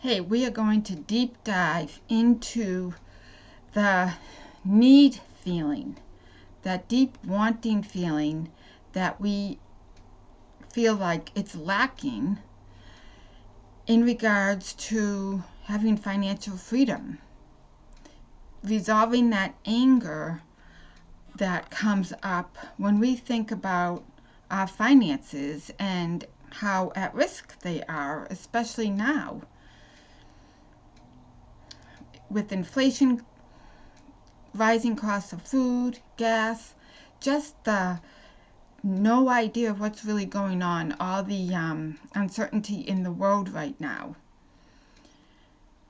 Hey, we are going to deep dive into the need feeling, that deep wanting feeling that we feel like it's lacking in regards to having financial freedom, resolving that anger that comes up when we think about our finances and how at risk they are, especially now with inflation, rising costs of food, gas, just the no idea of what's really going on, all the uncertainty in the world right now,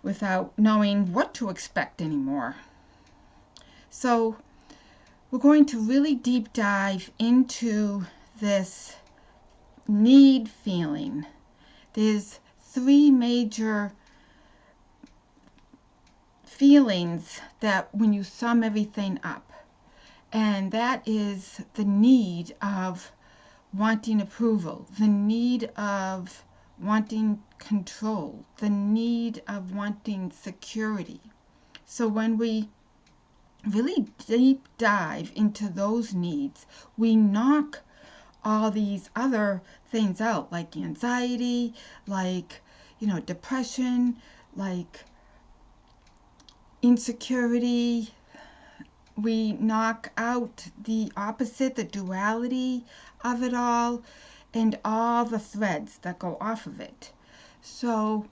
without knowing what to expect anymore. So we're going to really deep dive into this need feeling. There's three major feelings that when you sum everything up, and that is the need of wanting approval, the need of wanting control, the need of wanting security. So when we really deep dive into those needs, we knock all these other things out, like anxiety, like depression, like insecurity. We knock out the opposite, the duality of it all, and all the threads that go off of it. So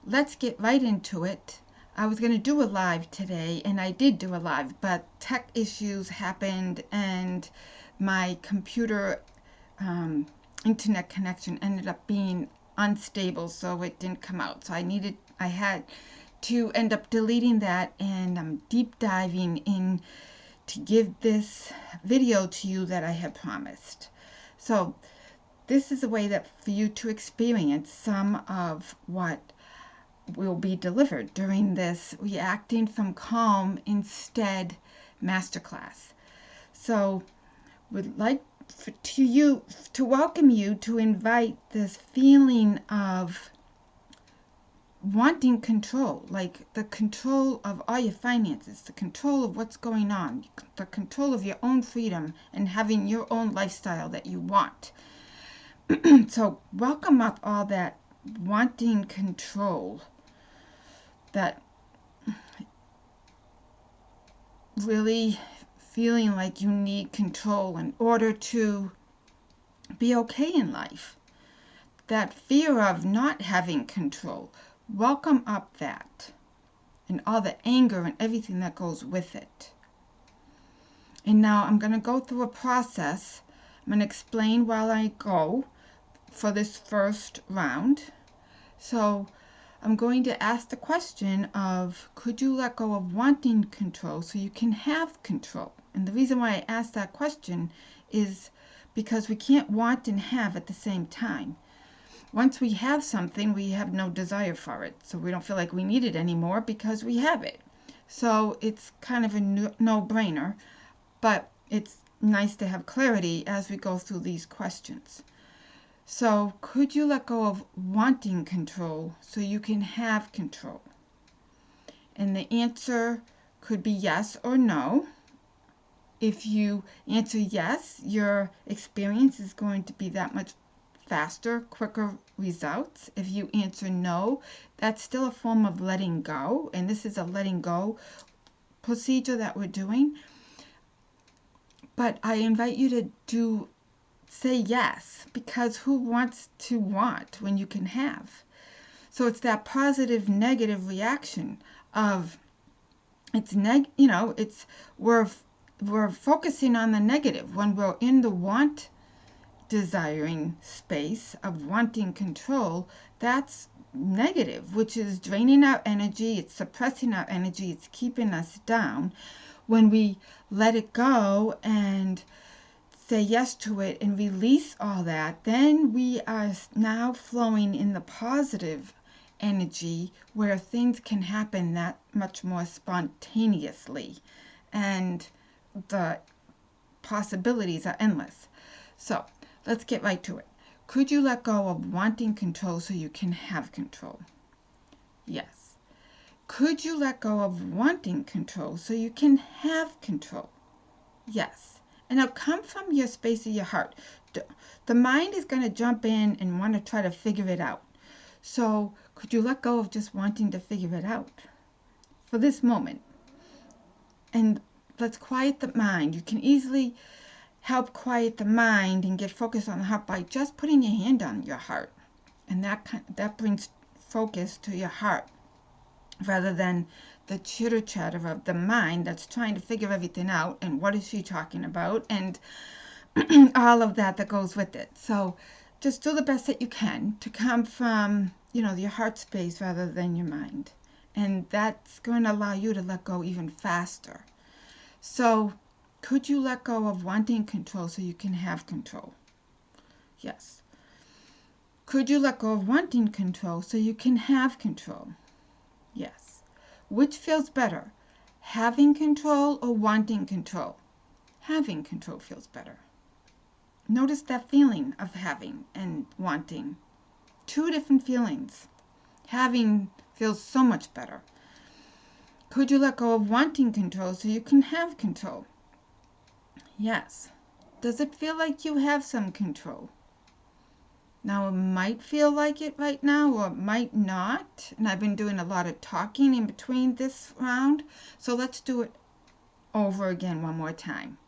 let's get right into it. I was going to do a live today, and I did do a live, but tech issues happened, and my computer internet connection ended up being unstable, so it didn't come out. So I had to end up deleting that, and I'm deep diving in to give this video to you that I had promised. So this is a way that for you to experience some of what will be delivered during this Reacting from Calm Instead masterclass. So would like to welcome you, to invite this feeling of wanting control, like the control of all your finances, the control of what's going on, the control of your own freedom, and having your own lifestyle that you want. So welcome up all that wanting control, that really feeling like you need control in order to be okay in life, that fear of not having control. Welcome up that, and all the anger and everything that goes with it. And now I'm going to go through a process. I'm going to explain while I go for this first round. So I'm going to ask the question of, could you let go of wanting control so you can have control? And the reason why I ask that question is because we can't want and have at the same time. Once we have something, we have no desire for it. So we don't feel like we need it anymore because we have it. So it's kind of a no-brainer, but it's nice to have clarity as we go through these questions. So could you let go of wanting control so you can have control? And the answer could be yes or no. If you answer yes, your experience is going to be that much faster, quicker results. If you answer no, that's still a form of letting go, and this is a letting go procedure that we're doing. But I invite you to say yes, because who wants to want when you can have? So it's that positive negative reaction of we're focusing on the negative when we're in the want desiring space of wanting control. That's negative, which is draining our energy, it's suppressing our energy, it's keeping us down. When we let it go and say yes to it and release all that, then we are now flowing in the positive energy where things can happen that much more spontaneously, and the possibilities are endless. So let's get right to it. Could you let go of wanting control so you can have control? Yes. Could you let go of wanting control so you can have control? Yes. And it'll come from your space of your heart. The mind is going to jump in and want to try to figure it out. So could you let go of just wanting to figure it out for this moment? And let's quiet the mind. You can easily help quiet the mind and get focused on the heart by just putting your hand on your heart. And that brings focus to your heart rather than the chitter chatter of the mind that's trying to figure everything out and what is she talking about and all of that goes with it. So just do the best that you can to come from, your heart space rather than your mind. And that's going to allow you to let go even faster. So could you let go of wanting control so you can have control? Yes. Could you let go of wanting control so you can have control? Yes. Which feels better, having control or wanting control? Having control feels better. Notice that feeling of having and wanting. Two different feelings. Having feels so much better. Could you let go of wanting control so you can have control? Yes. Does it feel like you have some control? Now, it might feel like it right now or it might not. And I've been doing a lot of talking in between this round. So let's do it over again one more time.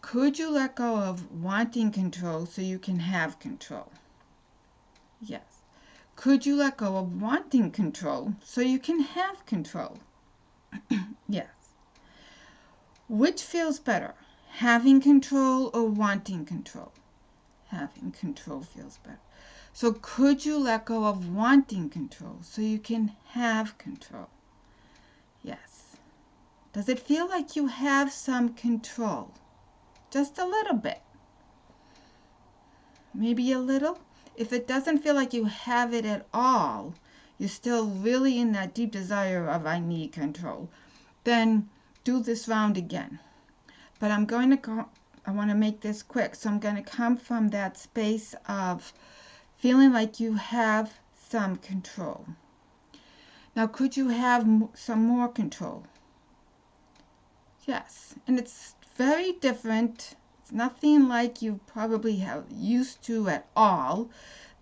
Could you let go of wanting control so you can have control? Yes. Could you let go of wanting control so you can have control? Yes. Which feels better, having control or wanting control? Having control feels better. So could you let go of wanting control so you can have control? Yes. Does it feel like you have some control? Just a little bit. Maybe a little. If it doesn't feel like you have it at all, you're still really in that deep desire of I need control, then do this round again. But I want to make this quick. So I'm going to come from that space of feeling like you have some control. Now, could you have some more control? Yes. And it's very different. It's nothing like you probably have used to at all.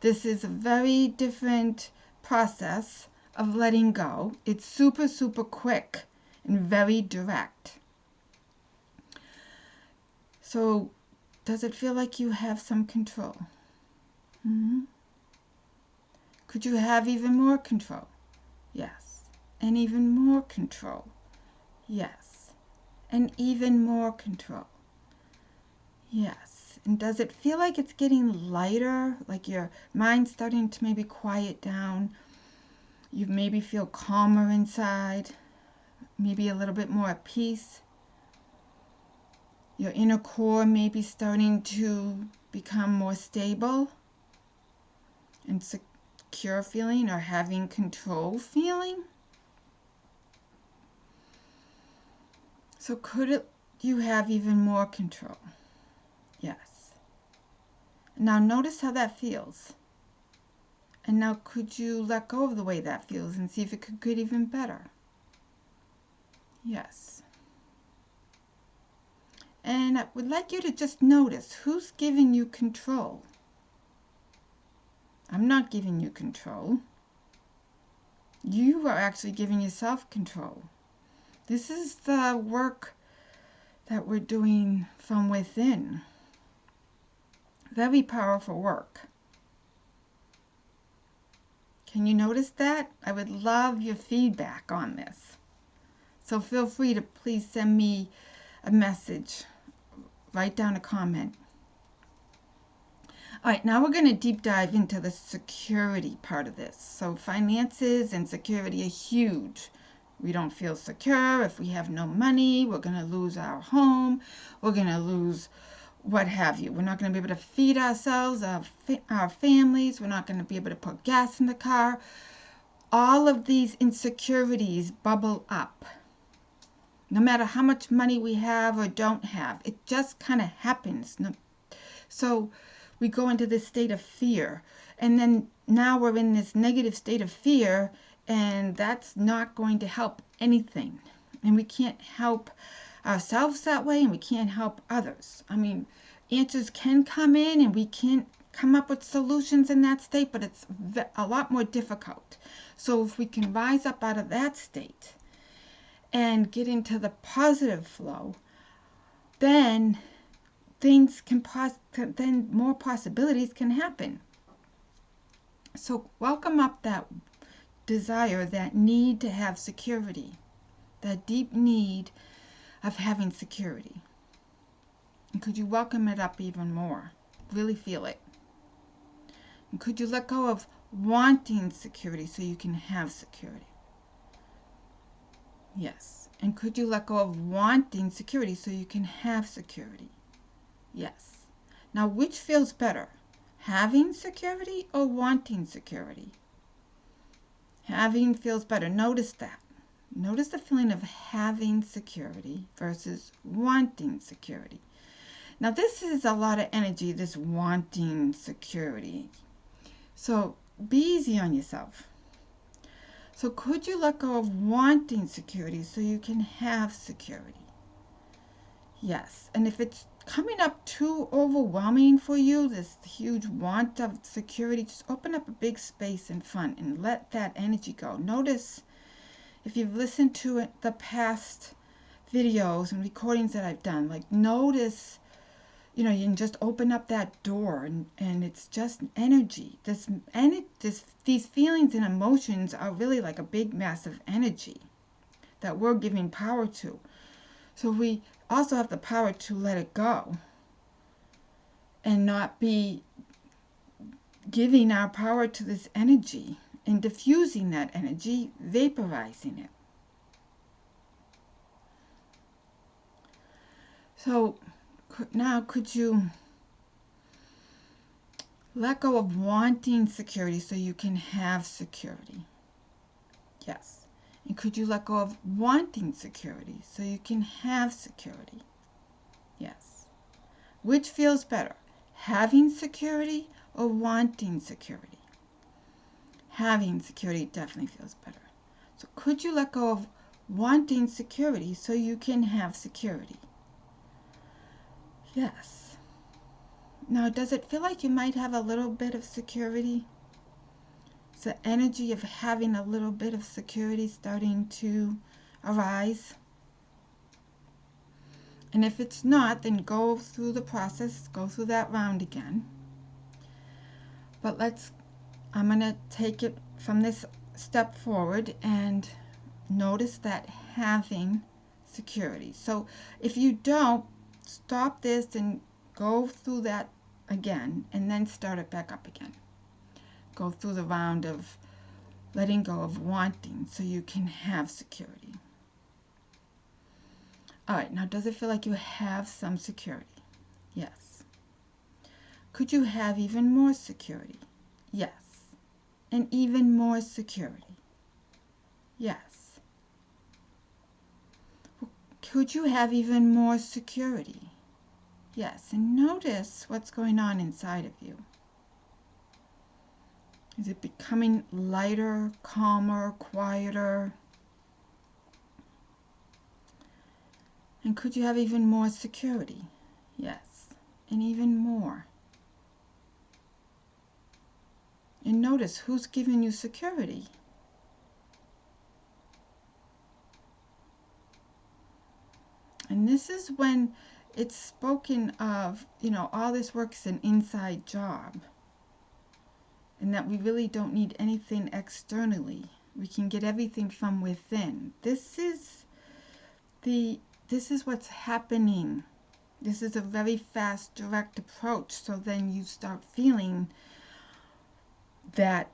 This is a very different process of letting go. It's super, super quick and very direct. So does it feel like you have some control? Could you have even more control? Yes. And even more control? Yes. And even more control? Yes. And does it feel like it's getting lighter, like your mind's starting to maybe quiet down? You maybe feel calmer inside, maybe a little bit more at peace. Your inner core may be starting to become more stable and secure feeling or having control feeling. So could you have even more control? Yes. Now notice how that feels. And now could you let go of the way that feels and see if it could get even better? Yes. And I would like you to just notice who's giving you control. I'm not giving you control. You are actually giving yourself control. This is the work that we're doing from within. Very powerful work. Can you notice that? I would love your feedback on this. So feel free to please send me a message. Write down a comment. All right, now we're going to deep dive into the security part of this. So finances and security are huge. We don't feel secure. If we have no money, we're going to lose our home. We're going to lose what have you. We're not going to be able to feed ourselves, our families. We're not going to be able to put gas in the car. All of these insecurities bubble up. No matter how much money we have or don't have, it just kind of happens. So we go into this state of fear. And then now we're in this negative state of fear, And that's not going to help anything. And we can't help ourselves that way, and we can't help others. I mean, answers can come in and we can come up with solutions in that state, but it's a lot more difficult. So if we can rise up out of that state and get into the positive flow, then then more possibilities can happen. So welcome up that desire, that need to have security, that deep need of having security. And could you welcome it up even more? Really feel it. And could you let go of wanting security so you can have security? Yes. And could you let go of wanting security so you can have security? Yes. Now, which feels better? Having security or wanting security? Having feels better. Notice that. Notice the feeling of having security versus wanting security. Now, this is a lot of energy, this wanting security. So be easy on yourself. So could you let go of wanting security so you can have security? Yes. And if it's coming up too overwhelming for you, this huge want of security, just open up a big space in front and let that energy go. Notice, if you've listened to it, the past videos and recordings that I've done, like notice, you can just open up that door and it's just energy. These feelings and emotions are really like a big massive energy that we're giving power to. So we also have the power to let it go and not be giving our power to this energy and diffusing that energy, vaporizing it. So now could you let go of wanting security so you can have security? Yes. And could you let go of wanting security so you can have security? Yes. Which feels better? Having security or wanting security? Having security definitely feels better. So could you let go of wanting security so you can have security? Yes. Now, does it feel like you might have a little bit of security? Is the energy of having a little bit of security starting to arise? And if it's not, then go through the process, go through that round again. But I'm going to take it from this step forward and notice that having security. So if you don't, stop this and go through that again and then start it back up again. Go through the round of letting go of wanting so you can have security. All right, now does it feel like you have some security? Yes. Could you have even more security? Yes. And even more security? Yes. Could you have even more security? Yes. And notice what's going on inside of you. Is it becoming lighter, calmer, quieter? And could you have even more security? Yes. And even more. And notice who's giving you security. And this is when it's spoken of, all this work is an inside job. And that we really don't need anything externally. We can get everything from within. This is what's happening. This is a very fast, direct approach. So then you start feeling that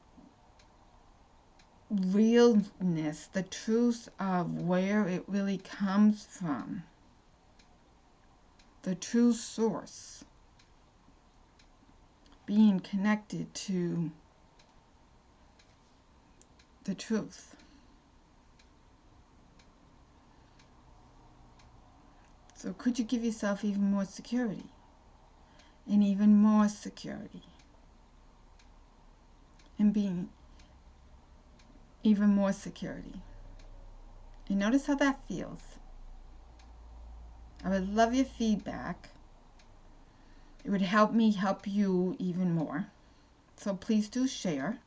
realness, the truth of where it really comes from. The true source. Being connected to the truth. So could you give yourself even more security? And even more security? And being even more security. And notice how that feels. I would love your feedback. It would help me help you even more. So please do share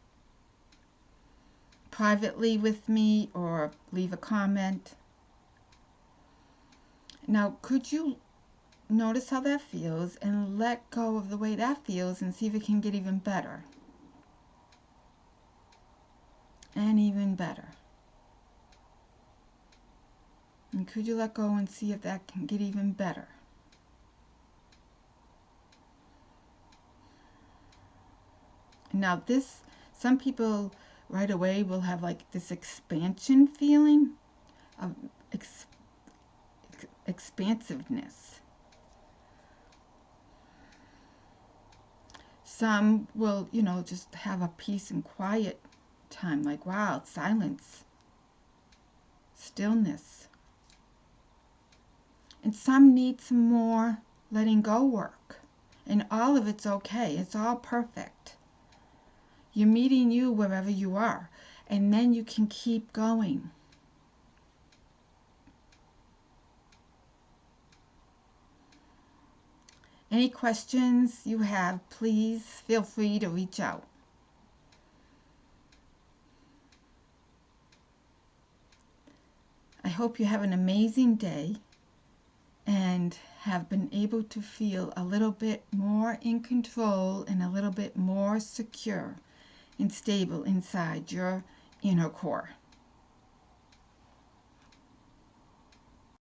privately with me or leave a comment. Now, could you notice how that feels and let go of the way that feels and see if it can get even better? And even better. And could you let go and see if that can get even better? Now this, some people right away will have like this expansion feeling of expansiveness. Some will, just have a peace and quiet time, like, wow, silence, stillness. And some need some more letting go work. And all of it's okay. It's all perfect. You're meeting you wherever you are. And then you can keep going. Any questions you have, please feel free to reach out. I hope you have an amazing day and have been able to feel a little bit more in control and a little bit more secure and stable inside your inner core.